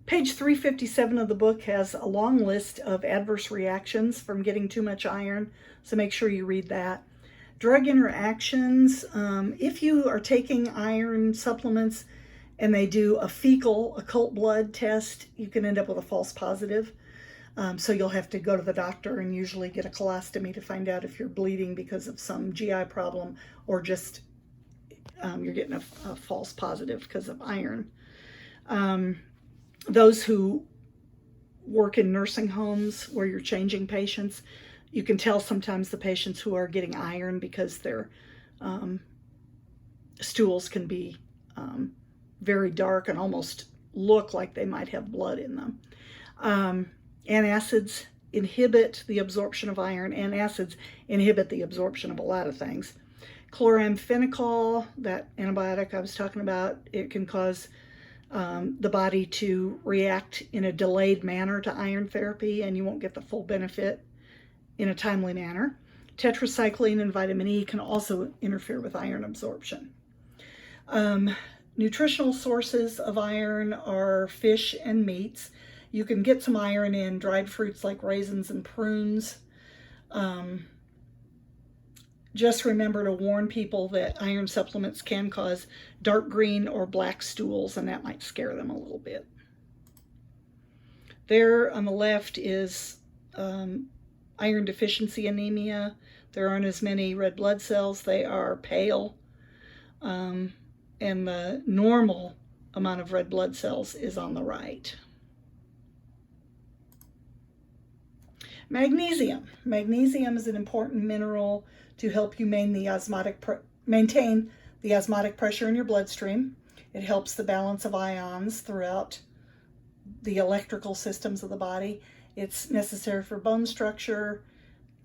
Page 357 of the book has a long list of adverse reactions from getting too much iron, so make sure you read that. Drug interactions, if you are taking iron supplements and they do a fecal occult blood test, you can end up with a false positive. So you'll have to go to the doctor and usually get a colostomy to find out if you're bleeding because of some GI problem or just you're getting a false positive because of iron. Those who work in nursing homes where you're changing patients, you can tell sometimes the patients who are getting iron because their stools can be very dark and almost look like they might have blood in them. Antacids inhibit the absorption of iron. Antacids inhibit the absorption of a lot of things. Chloramphenicol, that antibiotic I was talking about, it can cause the body to react in a delayed manner to iron therapy, and you won't get the full benefit in a timely manner. Tetracycline and vitamin E can also interfere with iron absorption. Nutritional sources of iron are fish and meats. You can get some iron in dried fruits like raisins and prunes. Just remember to warn people that iron supplements can cause dark green or black stools, and that might scare them a little bit. There on the left is iron deficiency anemia. There aren't as many red blood cells. They are pale. And the normal amount of red blood cells is on the right. Magnesium. Magnesium is an important mineral to help you maintain the osmotic pressure in your bloodstream. It helps the balance of ions throughout the electrical systems of the body. It's necessary for bone structure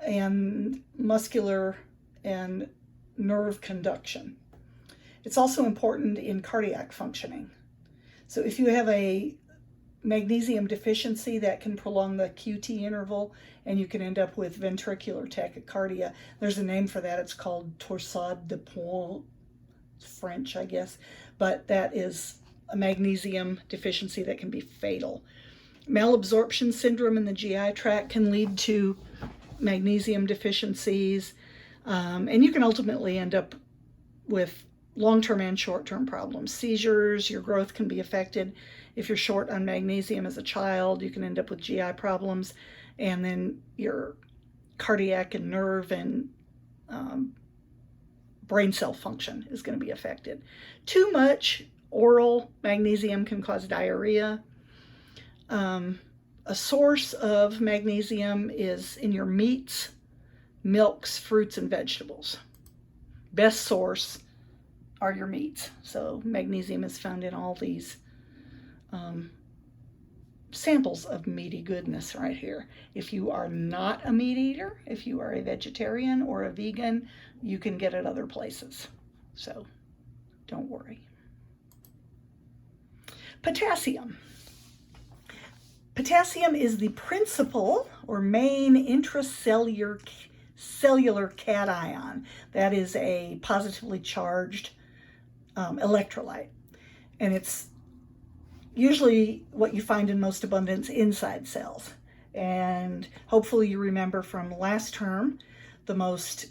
and muscular and nerve conduction. It's also important in cardiac functioning. So if you have a magnesium deficiency, that can prolong the QT interval and you can end up with ventricular tachycardia. There's a name for that. It's called torsade de pointes. It's French, I guess, but that is a magnesium deficiency that can be fatal. Malabsorption syndrome in the GI tract can lead to magnesium deficiencies, and you can ultimately end up with long-term and short-term problems. Seizures, your growth can be affected. If you're short on magnesium as a child, you can end up with GI problems, and then your cardiac and nerve and brain cell function is going to be affected. Too much oral magnesium can cause diarrhea. A source of magnesium is in your meats, milks, fruits, and vegetables. Best source are your meats. So magnesium is found in all these samples of meaty goodness right here. If you are not a meat eater, if you are a vegetarian or a vegan, you can get it other places. So don't worry. Potassium. Potassium is the principal or main intracellular cation. That is a positively charged electrolyte. And it's usually what you find in most abundance inside cells. And hopefully you remember from last term, the most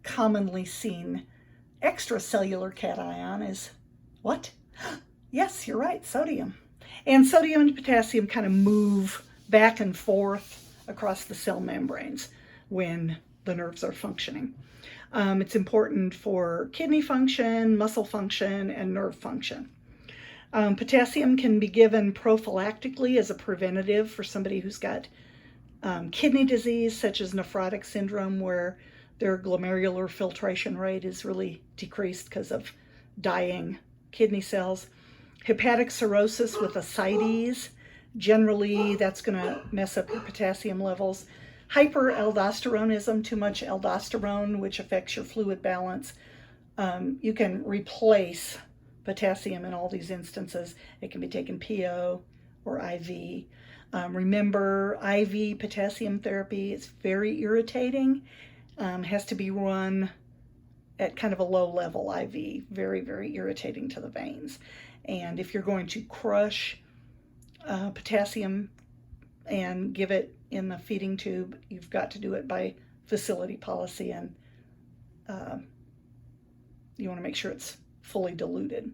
commonly seen extracellular cation is what? Yes, you're right, sodium. And sodium and potassium kind of move back and forth across the cell membranes when the nerves are functioning. It's important for kidney function, muscle function, and nerve function. Potassium can be given prophylactically as a preventative for somebody who's got kidney disease, such as nephrotic syndrome, where their glomerular filtration rate is really decreased because of dying kidney cells. Hepatic cirrhosis with ascites, generally that's going to mess up your potassium levels. Hyperaldosteronism, too much aldosterone, which affects your fluid balance. You can replace potassium in all these instances. It can be taken PO or IV. Remember, IV potassium therapy is very irritating. Has to be run at kind of a low level IV, very, very irritating to the veins. And if you're going to crush potassium and give it in the feeding tube, you've got to do it by facility policy, and you want to make sure it's fully diluted.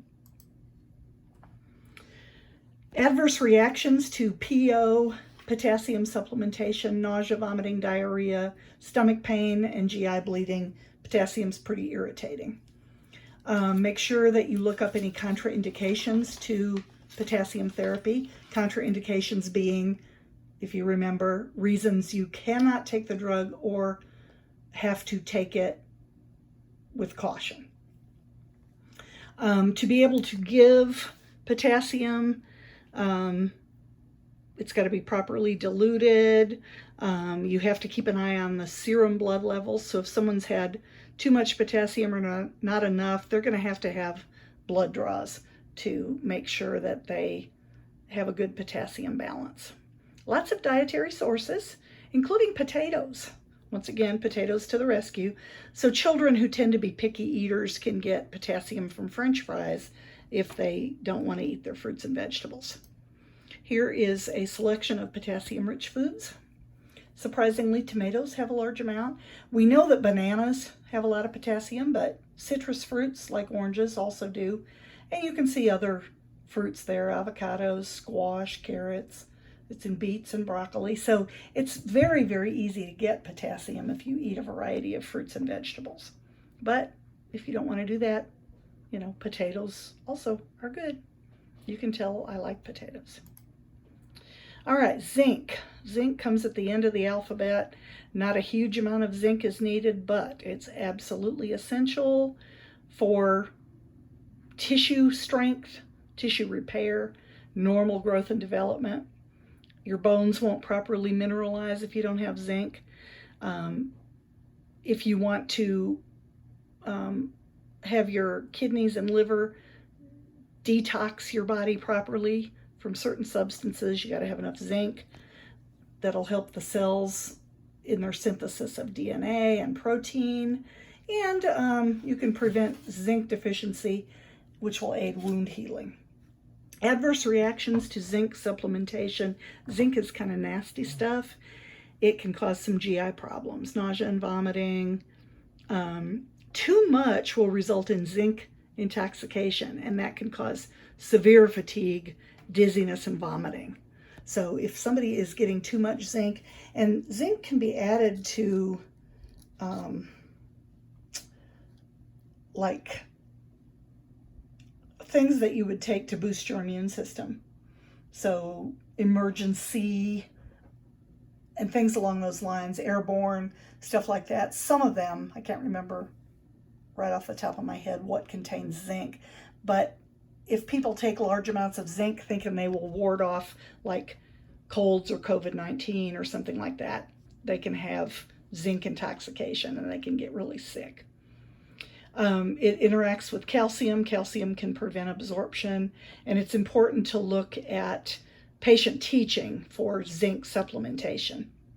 Adverse reactions to PO, potassium supplementation: nausea, vomiting, diarrhea, stomach pain, and GI bleeding. Potassium's pretty irritating. Make sure that you look up any contraindications to potassium therapy. Contraindications being, if you remember, reasons you cannot take the drug or have to take it with caution. To be able to give potassium, it's got to be properly diluted. You have to keep an eye on the serum blood levels. So if someone's had too much potassium or not enough, they're going to have blood draws to make sure that they have a good potassium balance. Lots of dietary sources, including potatoes. Once again, potatoes to the rescue. So children who tend to be picky eaters can get potassium from French fries if they don't want to eat their fruits and vegetables. Here is a selection of potassium-rich foods. Surprisingly, tomatoes have a large amount. We know that bananas have a lot of potassium, but citrus fruits like oranges also do. And you can see other fruits there: avocados, squash, carrots. It's in beets and broccoli. So it's very, very easy to get potassium if you eat a variety of fruits and vegetables. But if you don't want to do that, potatoes also are good. You can tell I like potatoes. All right, zinc. Zinc comes at the end of the alphabet. Not a huge amount of zinc is needed, but it's absolutely essential for tissue strength, tissue repair, normal growth and development. Your bones won't properly mineralize if you don't have zinc. If you want to have your kidneys and liver detox your body properly from certain substances, you got to have enough zinc. That'll help the cells in their synthesis of DNA and protein. And you can prevent zinc deficiency, which will aid wound healing. Adverse reactions to zinc supplementation. Zinc is kind of nasty stuff. It can cause some GI problems, nausea and vomiting. Too much will result in zinc intoxication, and that can cause severe fatigue, dizziness, and vomiting. So if somebody is getting too much zinc, and zinc can be added to like things that you would take to boost your immune system. So Emergen-C and things along those lines, airborne, stuff like that. Some of them, I can't remember right off the top of my head what contains zinc, but if people take large amounts of zinc thinking they will ward off like colds or COVID-19 or something like that, they can have zinc intoxication and they can get really sick. It interacts with calcium. Calcium can prevent absorption, and it's important to look at patient teaching for zinc supplementation.